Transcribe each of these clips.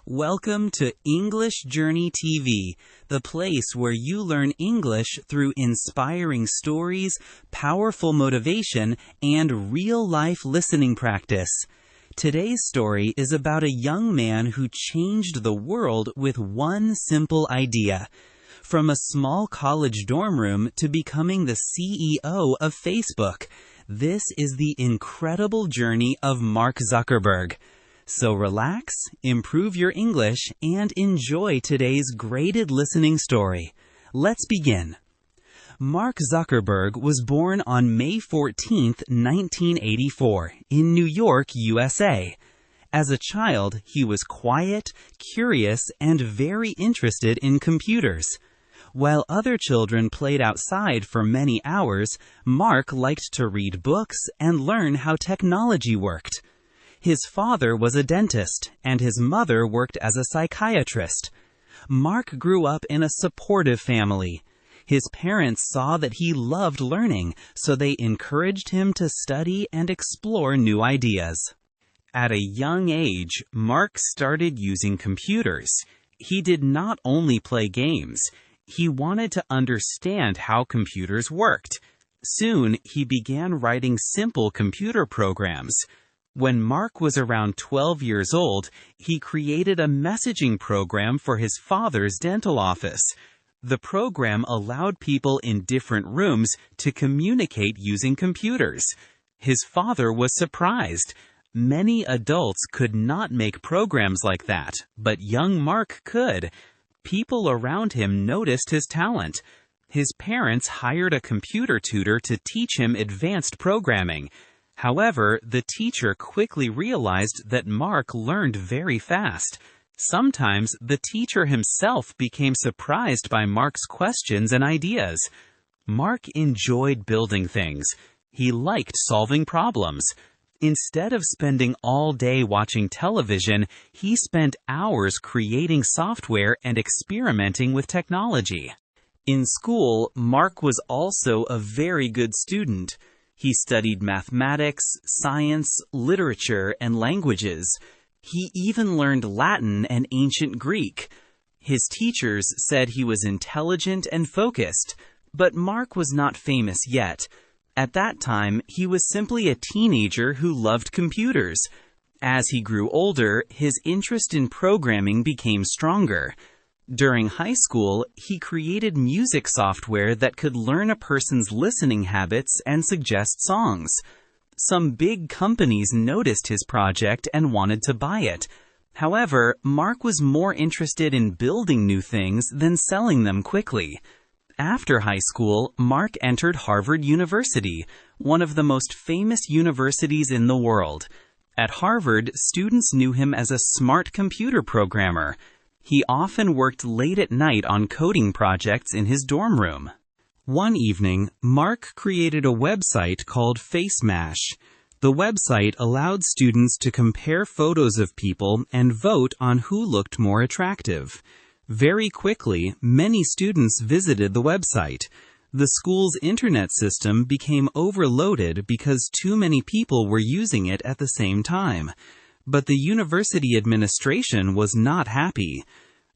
Welcome to English Journey TV, the place where you learn English through inspiring stories, powerful motivation, and real-life listening practice. Today's story is about a young man who changed the world with one simple idea. From a small college dorm room to becoming the CEO of Facebook. This is the incredible journey of Mark Zuckerberg. So relax, improve your English, and enjoy today's graded listening story. Let's begin. Mark Zuckerberg was born on May 14, 1984, in New York, USA. As a child, he was quiet, curious, and very interested in computers. While other children played outside for many hours, Mark liked to read books and learn how technology worked. His father was a dentist, and his mother worked as a psychiatrist. Mark grew up in a supportive family. His parents saw that he loved learning, so they encouraged him to study and explore new ideas. At a young age, Mark started using computers. He did not only play games. He wanted to understand how computers worked. Soon, he began writing simple computer programs. When Mark was around 12 years old, he created a messaging program for his father's dental office. The program allowed people in different rooms to communicate using computers. His father was surprised. Many adults could not make programs like that, but young Mark could. People around him noticed his talent. His parents hired a computer tutor to teach him advanced programming. However, the teacher quickly realized that Mark learned very fast. Sometimes the teacher himself became surprised by Mark's questions and ideas. Mark enjoyed building things. He liked solving problems. Instead of spending all day watching television, he spent hours creating software and experimenting with technology. In school, Mark was also a very good student. He studied mathematics, science, literature, and languages. He even learned Latin and ancient Greek. His teachers said he was intelligent and focused, but Mark was not famous yet. At that time, he was simply a teenager who loved computers. As he grew older, his interest in programming became stronger. During high school, he created music software that could learn a person's listening habits and suggest songs. Some big companies noticed his project and wanted to buy it. However, Mark was more interested in building new things than selling them quickly. After high school, Mark entered Harvard University, one of the most famous universities in the world. At Harvard, students knew him as a smart computer programmer. He often worked late at night on coding projects in his dorm room. One evening, Mark created a website called FaceMash. The website allowed students to compare photos of people and vote on who looked more attractive. Very quickly, many students visited the website. The school's internet system became overloaded because too many people were using it at the same time. But the university administration was not happy.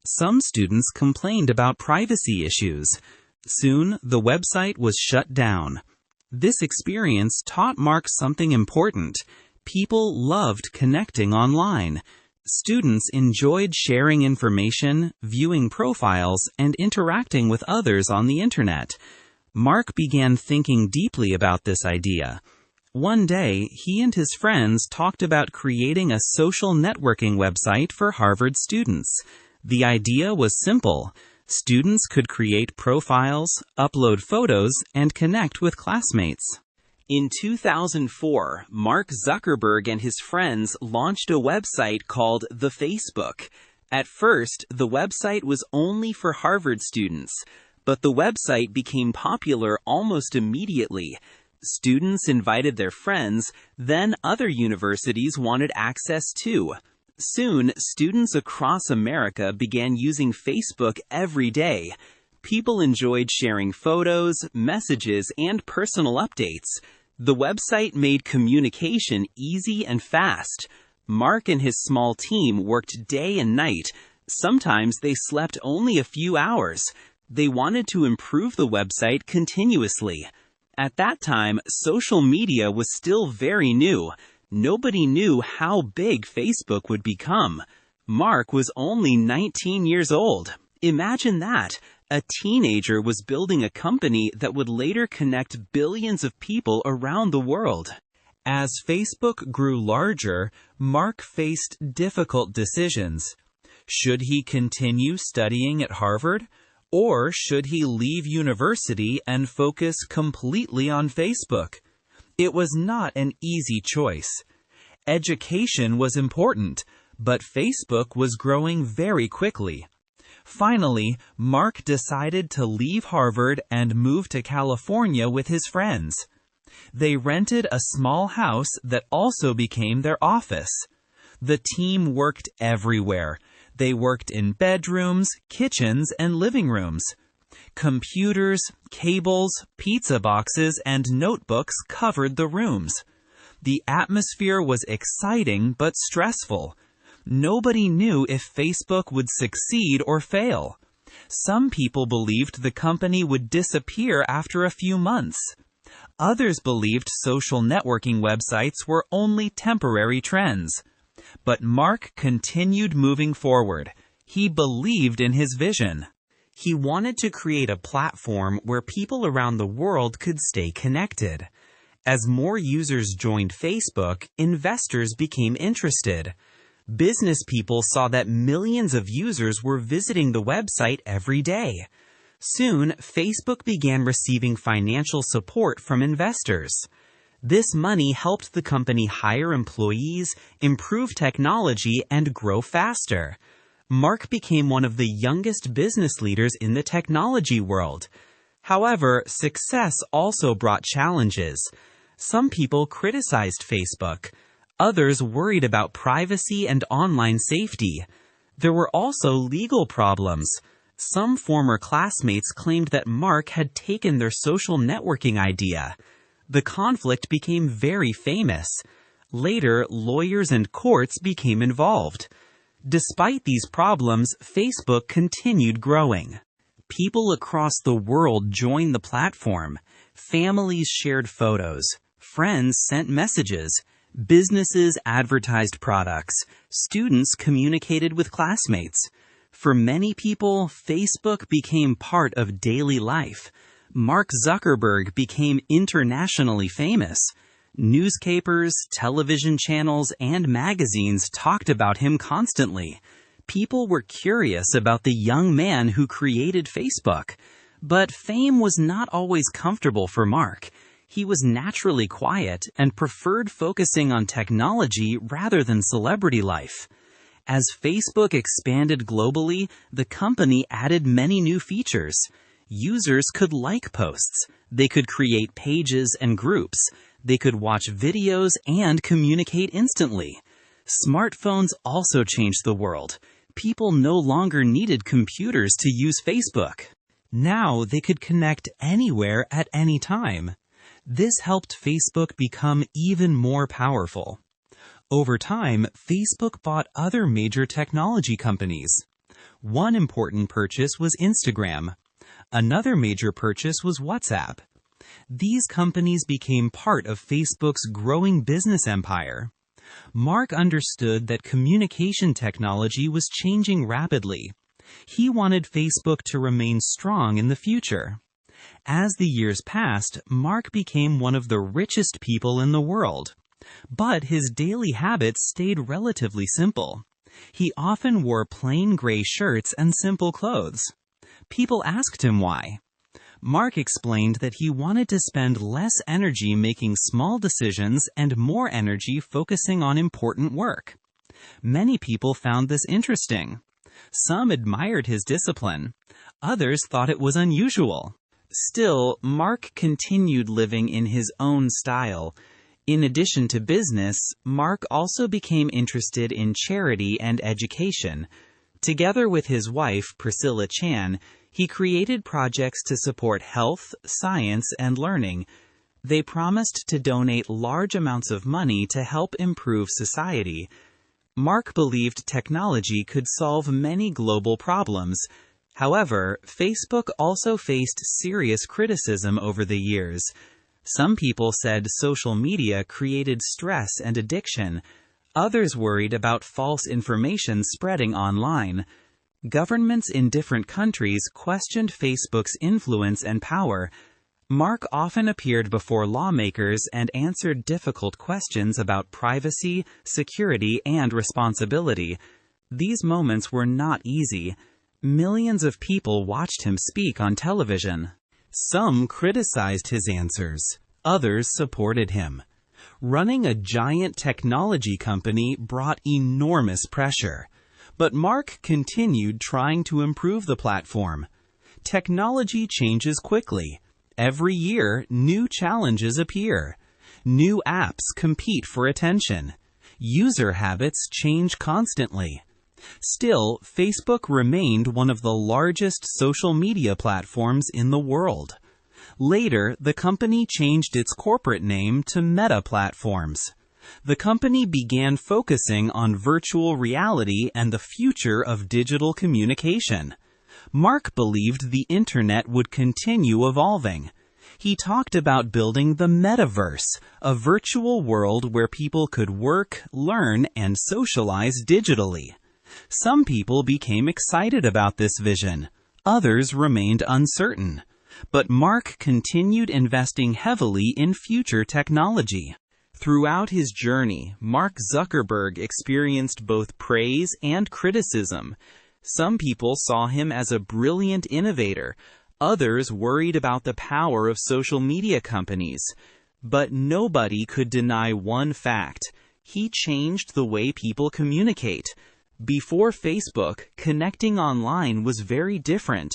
Some students complained about privacy issues. Soon, the website was shut down. This experience taught Mark something important. People loved connecting online. Students enjoyed sharing information, viewing profiles, and interacting with others on the internet. Mark began thinking deeply about this idea. One day, he and his friends talked about creating a social networking website for Harvard students. The idea was simple. Students could create profiles, upload photos, and connect with classmates. In 2004, Mark Zuckerberg and his friends launched a website called The Facebook. At first, the website was only for Harvard students, but the website became popular almost immediately. Students invited their friends, then other universities wanted access too. Soon, students across America began using Facebook every day. People enjoyed sharing photos, messages, and personal updates. The website made communication easy and fast. Mark and his small team worked day and night. Sometimes they slept only a few hours. They wanted to improve the website continuously. At that time, social media was still very new. Nobody knew how big Facebook would become. Mark was only 19 years old. Imagine that. A teenager was building a company that would later connect billions of people around the world. As Facebook grew larger, Mark faced difficult decisions. Should he continue studying at Harvard? Or should he leave university and focus completely on Facebook? It was not an easy choice. Education was important, but Facebook was growing very quickly. Finally, Mark decided to leave Harvard and move to California with his friends. They rented a small house that also became their office. The team worked everywhere. They worked in bedrooms, kitchens, and living rooms. Computers, cables, pizza boxes, and notebooks covered the rooms. The atmosphere was exciting but stressful. Nobody knew if Facebook would succeed or fail. Some people believed the company would disappear after a few months. Others believed social networking websites were only temporary trends. But Mark continued moving forward. He believed in his vision. He wanted to create a platform where people around the world could stay connected. As more users joined Facebook, investors became interested. Business people saw that millions of users were visiting the website every day. Soon, Facebook began receiving financial support from investors. This money helped the company hire employees, improve technology, and grow faster. Mark became one of the youngest business leaders in the technology world. However, success also brought challenges. Some people criticized Facebook. Others worried about privacy and online safety. There were also legal problems. Some former classmates claimed that Mark had taken their social networking idea. The conflict became very famous. Later, lawyers and courts became involved. Despite these problems, Facebook continued growing. People across the world joined the platform. Families shared photos. Friends sent messages. Businesses advertised products. Students communicated with classmates. For many people, Facebook became part of daily life. Mark Zuckerberg became internationally famous. Newspapers, television channels, and magazines talked about him constantly. People were curious about the young man who created Facebook. But fame was not always comfortable for Mark. He was naturally quiet and preferred focusing on technology rather than celebrity life. As Facebook expanded globally, the company added many new features. Users could like posts. They could create pages and groups. They could watch videos and communicate instantly. Smartphones also changed the world. People no longer needed computers to use Facebook. Now they could connect anywhere at any time. This helped Facebook become even more powerful. Over time, Facebook bought other major technology companies. One important purchase was Instagram. Another major purchase was WhatsApp. These companies became part of Facebook's growing business empire. Mark understood that communication technology was changing rapidly. He wanted Facebook to remain strong in the future. As the years passed, Mark became one of the richest people in the world. But his daily habits stayed relatively simple. He often wore plain gray shirts and simple clothes. People asked him why. Mark explained that he wanted to spend less energy making small decisions and more energy focusing on important work. Many people found this interesting. Some admired his discipline. Others thought it was unusual. Still, Mark continued living in his own style. In addition to business, Mark also became interested in charity and education. Together with his wife, Priscilla Chan, he created projects to support health, science, and learning. They promised to donate large amounts of money to help improve society. Mark believed technology could solve many global problems. However, Facebook also faced serious criticism over the years. Some people said social media created stress and addiction. Others worried about false information spreading online. Governments in different countries questioned Facebook's influence and power. Mark often appeared before lawmakers and answered difficult questions about privacy, security, and responsibility. These moments were not easy. Millions of people watched him speak on television. Some criticized his answers. Others supported him. Running a giant technology company brought enormous pressure. But Mark continued trying to improve the platform. Technology changes quickly. Every year, new challenges appear. New apps compete for attention. User habits change constantly. Still, Facebook remained one of the largest social media platforms in the world. Later, the company changed its corporate name to Meta Platforms. The company began focusing on virtual reality and the future of digital communication. Mark believed the internet would continue evolving. He talked about building the metaverse, a virtual world where people could work, learn, and socialize digitally. Some people became excited about this vision. Others remained uncertain. But Mark continued investing heavily in future technology. Throughout his journey, Mark Zuckerberg experienced both praise and criticism. Some people saw him as a brilliant innovator. Others worried about the power of social media companies. But nobody could deny one fact. He changed the way people communicate. Before Facebook, connecting online was very different.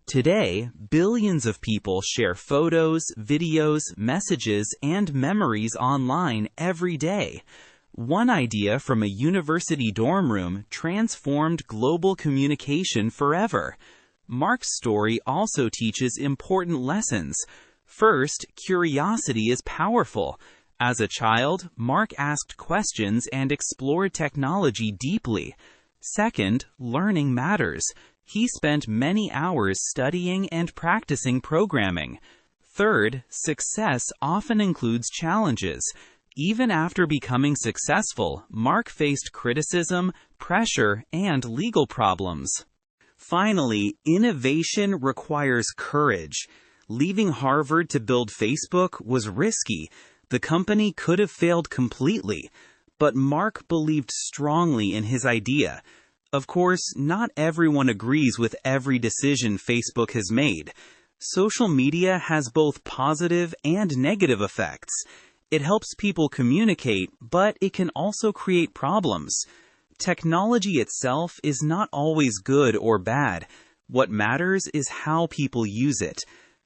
Today, billions of people share photos, videos, messages, and memories online every day. One idea from a university dorm room transformed global communication forever. Mark's story also teaches important lessons. First, curiosity is powerful. As a child, Mark asked questions and explored technology deeply. Second, learning matters. He spent many hours studying and practicing programming. Third, success often includes challenges. Even after becoming successful, Mark faced criticism, pressure, and legal problems. Finally, innovation requires courage. Leaving Harvard to build Facebook was risky. The company could have failed completely. But Mark believed strongly in his idea. Of course, not everyone agrees with every decision Facebook has made. Social media has both positive and negative effects. It helps people communicate, but it can also create problems. Technology itself is not always good or bad. What matters is how people use it.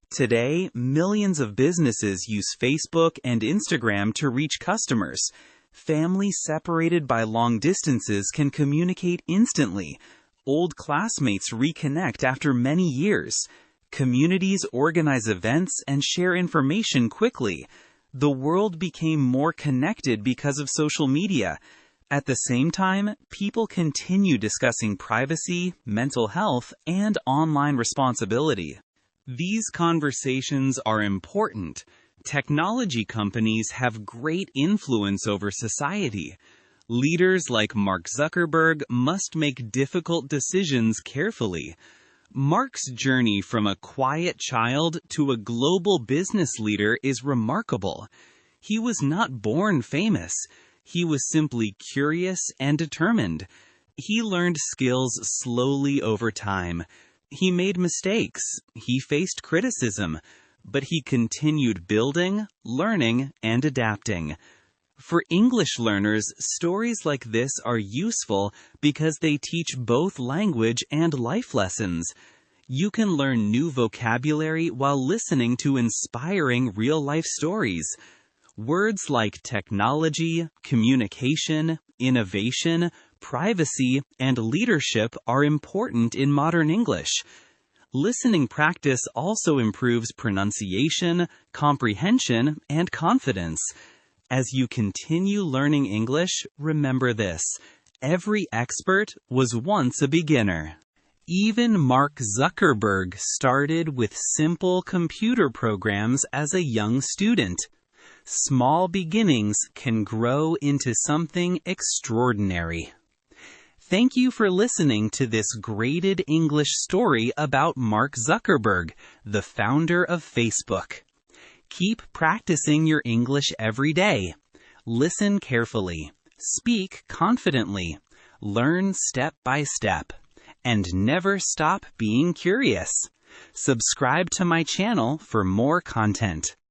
Today, millions of businesses use Facebook and Instagram to reach customers. Families separated by long distances can communicate instantly. Old classmates reconnect after many years. Communities organize events and share information quickly. The world became more connected because of social media. At the same time, people continue discussing privacy, mental health, and online responsibility. These conversations are important. Technology companies have great influence over society. Leaders like Mark Zuckerberg must make difficult decisions carefully. Mark's journey from a quiet child to a global business leader is remarkable. He was not born famous. He was simply curious and determined. He learned skills slowly over time. He made mistakes. He faced criticism. But he continued building, learning, and adapting. For English learners, stories like this are useful because they teach both language and life lessons. You can learn new vocabulary while listening to inspiring real-life stories. Words like technology, communication, innovation, privacy, and leadership are important in modern English. Listening practice also improves pronunciation, comprehension, and confidence. As you continue learning English, remember this: Every expert was once a beginner. Even Mark Zuckerberg started with simple computer programs as a young student. Small beginnings can grow into something extraordinary. Thank you for listening to this graded English story about Mark Zuckerberg, the founder of Facebook. Keep practicing your English every day. Listen carefully. Speak confidently. Learn step by step. And never stop being curious. Subscribe to my channel for more content.